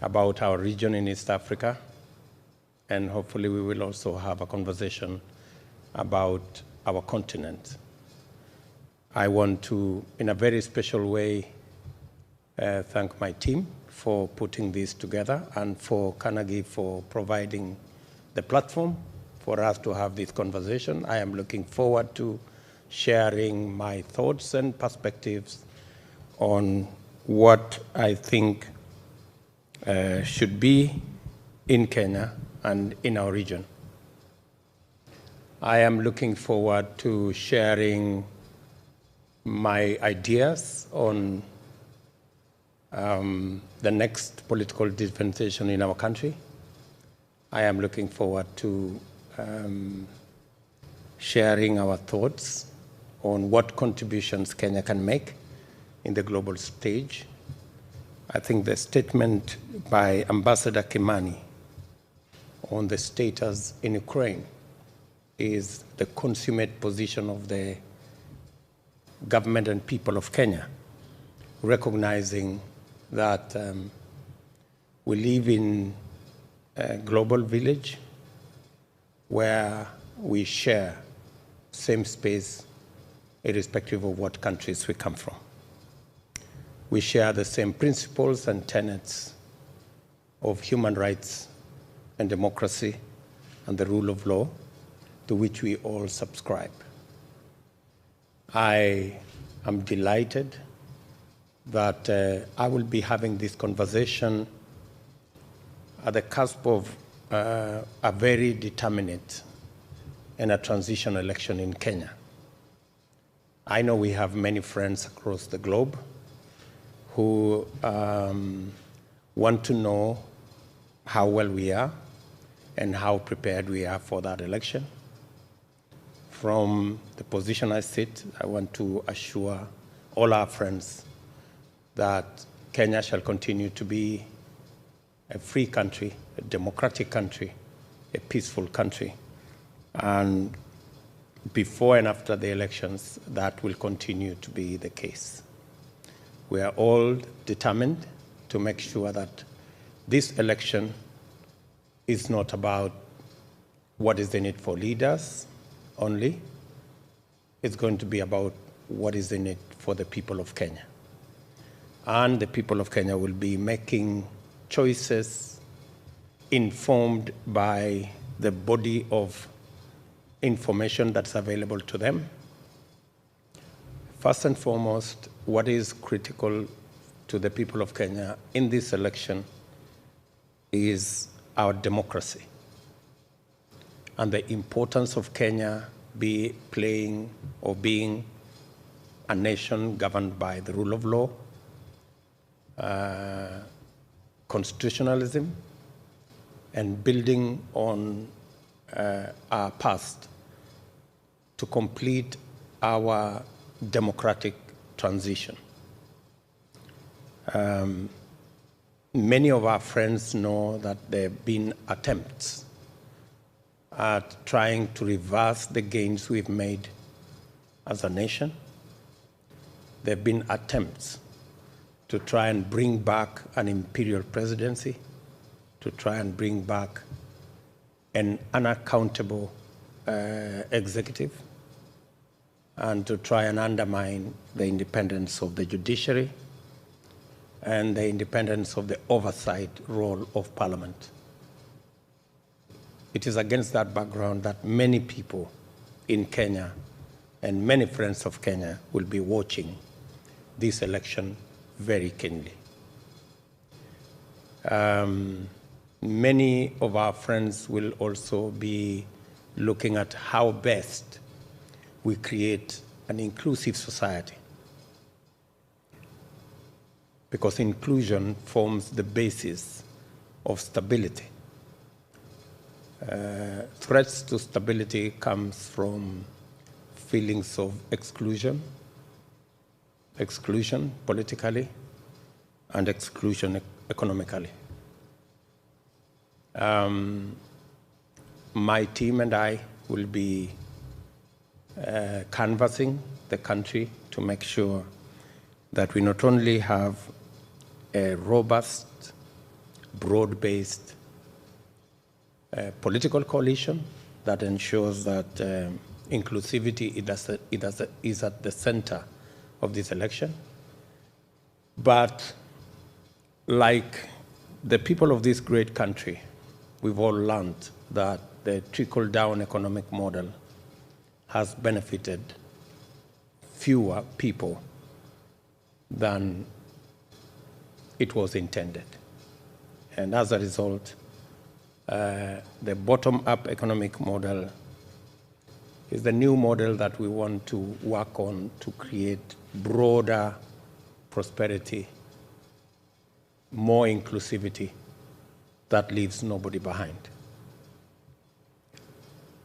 about our region in East Africa, and hopefully we will also have a conversation about our continent. I want to, in a very special way, thank my team for putting this together and for Carnegie for providing the platform for us to have this conversation. I am looking forward to sharing my thoughts and perspectives on what I think should be in Kenya and in our region. I am looking forward to sharing my ideas on the next political dispensation in our country. I am looking forward to sharing our thoughts on what contributions Kenya can make in the global stage. I think the statement by Ambassador Kimani on the status in Ukraine is the consummate position of the government and people of Kenya, recognizing that we live in a global village where we share same space irrespective of what countries we come from. We share the same principles and tenets of human rights and democracy and the rule of law to which we all subscribe. I am delighted that I will be having this conversation at the cusp of a very determinate and a transition election in Kenya. I know we have many friends across the globe who want to know how well we are and how prepared we are for that election. From the position I sit, I want to assure all our friends that Kenya shall continue to be a free country, a democratic country, a peaceful country. And before and after the elections, that will continue to be the case. We are all determined to make sure that this election is not about what is in it for leaders only. It's going to be about what is in it for the people of Kenya. And the people of Kenya will be making choices informed by the body of information that's available to them. First and foremost, what is critical to the people of Kenya in this election is our democracy and the importance of Kenya being a nation governed by the rule of law, constitutionalism, and building on our past to complete our democratic transition. Many of our friends know that there have been attempts at trying to reverse the gains we've made as a nation. There have been attempts to try and bring back an imperial presidency, to try and bring back an unaccountable executive, and to try and undermine the independence of the judiciary and the independence of the oversight role of Parliament. It is against that background that many people in Kenya and many friends of Kenya will be watching this election very keenly. Many of our friends will also be looking at how best we create an inclusive society, because inclusion forms the basis of stability. Threats to stability comes from feelings of exclusion politically, and exclusion economically. My team and I will be canvassing the country to make sure that we not only have a robust broad-based political coalition that ensures that inclusivity is at the center of this election. But like the people of this great country, we've all learned that the trickle-down economic model has benefited fewer people than it was intended. And as a result, the bottom-up economic model is the new model that we want to work on to create broader prosperity, more inclusivity that leaves nobody behind.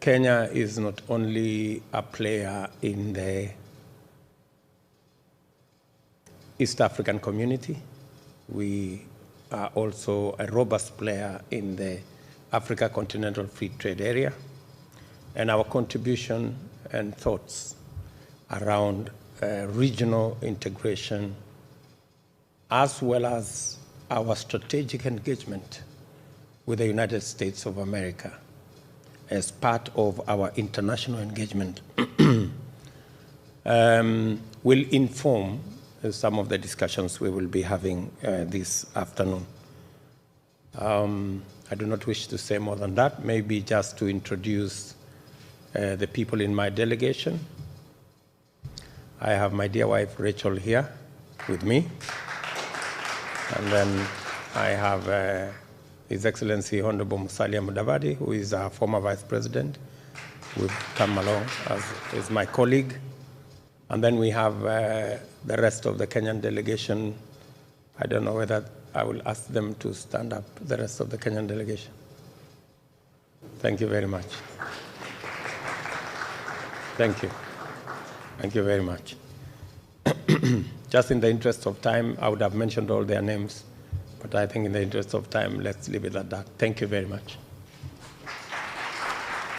Kenya is not only a player in the East African community, we are also a robust player in the Africa Continental Free Trade Area, and our contribution and thoughts around regional integration, as well as our strategic engagement with the United States of America as part of our international engagement will inform some of the discussions we will be having this afternoon. I do not wish to say more than that, maybe just to introduce the people in my delegation. I have my dear wife Rachel here with me, and then I have His Excellency Honorable Musalia Mudavadi, who is our former Vice President, who will come along as my colleague. And then we have the rest of the Kenyan delegation. I don't know whether I will ask them to stand up, the rest of the Kenyan delegation. Thank you very much. Thank you. Thank you very much. Just in the interest of time, I would have mentioned all their names, but I think in the interest of time, let's leave it at that. Thank you very much.